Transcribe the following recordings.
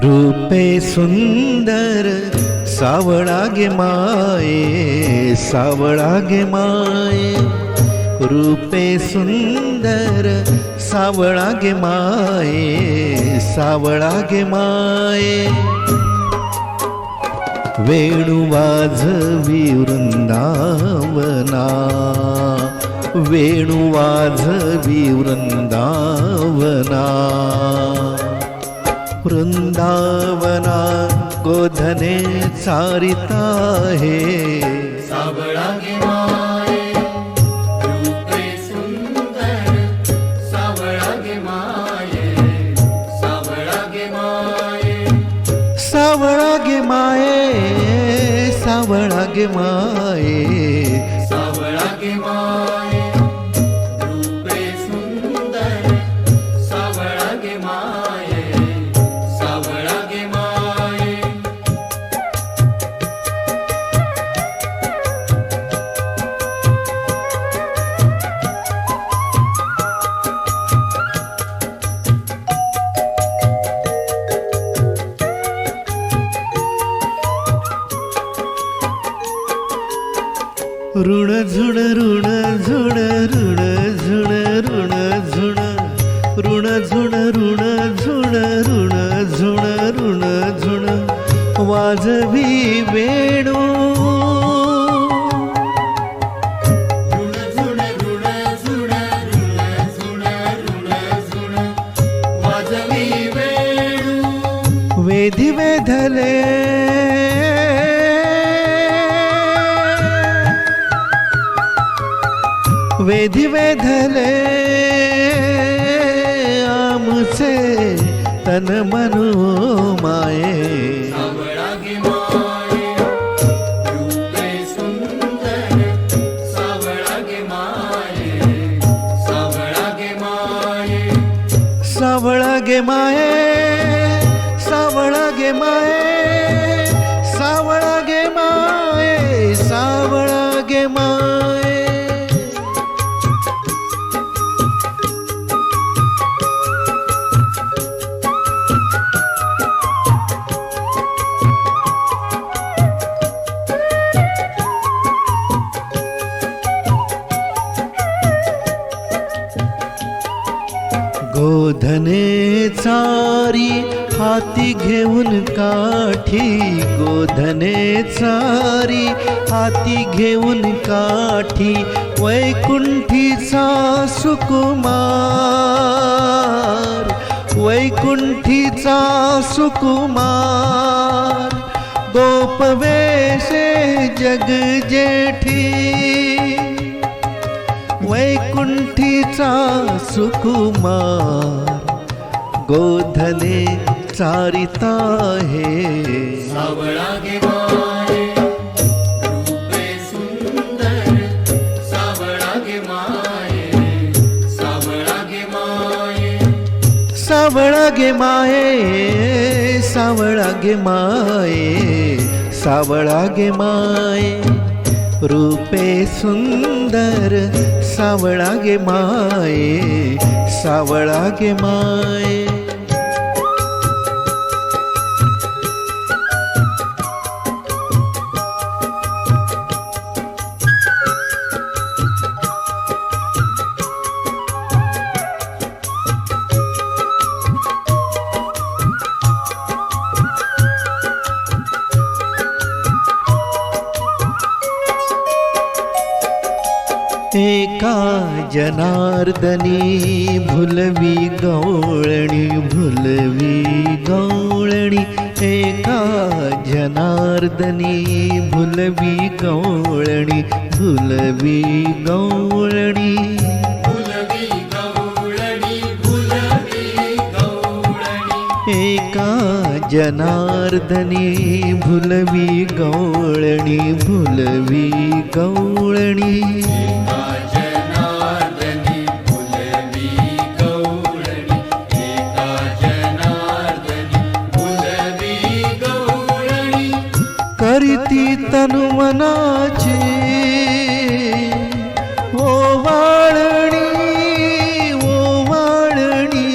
रूपे सुंदर सावळा गे माये, सावळा गे माये. रूपे सुंदर सावळा गे माये, सावळा गे माये. वेणू वाजवी वृंदावना, वेणू वाजवी वृंदावना. वृंदावना गोधने चारिता है, सावळा गे माये. रूपे सुंदर सावळा गे माये, सावळा गे माये. सावळा गे माये, सावळा गे माये. सावळा गे माये. रूपे सुंदर सावळा गे माये, सावळा गे माये. ऋण झुण ऋण झुण ऋण झुण ऋण झुण ऋण झुण ऋण झुण ऋण झुण ऋण झुण. वाजवी वेणू ऋण झुण ऋण झुण ऋण झुण ऋण झुण. वाजवी वेणू वेधी वेधले, वेधी वेधले आमचे तन मनो माये. सावळा गे माये. रूपे सुंदर सावळा गे माये, सावळा गे माये. सावळा गे माये, सावळा गे माये. सावळा गे माये, सावळा गे माये. गोधने चारी हाती घेऊन काठी, गोधने चारी हाती घेऊन काठी. वैकुंठीचा सुकुमार, वैकुंठीचा सुकुमार. गोपवेशे जग जेठी, वैकुंठीचा सुकुमार. गोधने चारिता है, सावळा गे माये. रूपे सुंदर सावळा गे माये, सावळा गे माये. सावळा गे माये, सावळा गे माये. सावळा गे माये. रूपे सुंदर सावळा गे माये, सावळा गे माये. एका जनार्दनी भुलवी गवळणी, भुलवी गवळणी. एका जनार्दनी भुलवी गवळणी, भुलवी गवळणी. भुलवी गवळणी, भुलवी गवळणी. एका जनार्दनी भुलवी गवळणी, भुलवी गवळणी. एका जनार्दनी भुलवी गवळणी, एका जनार्दनी भुलवी गवळणी. करीती तनुमनाची ओवाळणी, ओवाळणी,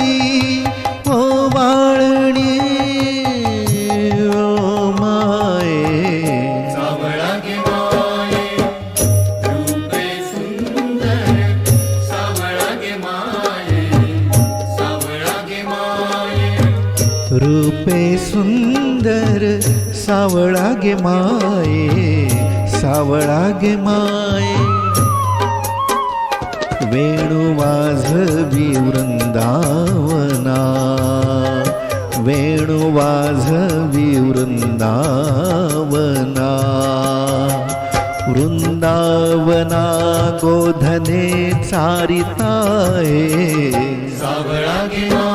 ओवाळणी. रूपे सुंदर सावळा गे माये, सावळा गे माये. वेणू वाजवी वृंदावना, वेणू वाजवी वृंदावना. वृंदावना गोधने चारिताये, सावळा गे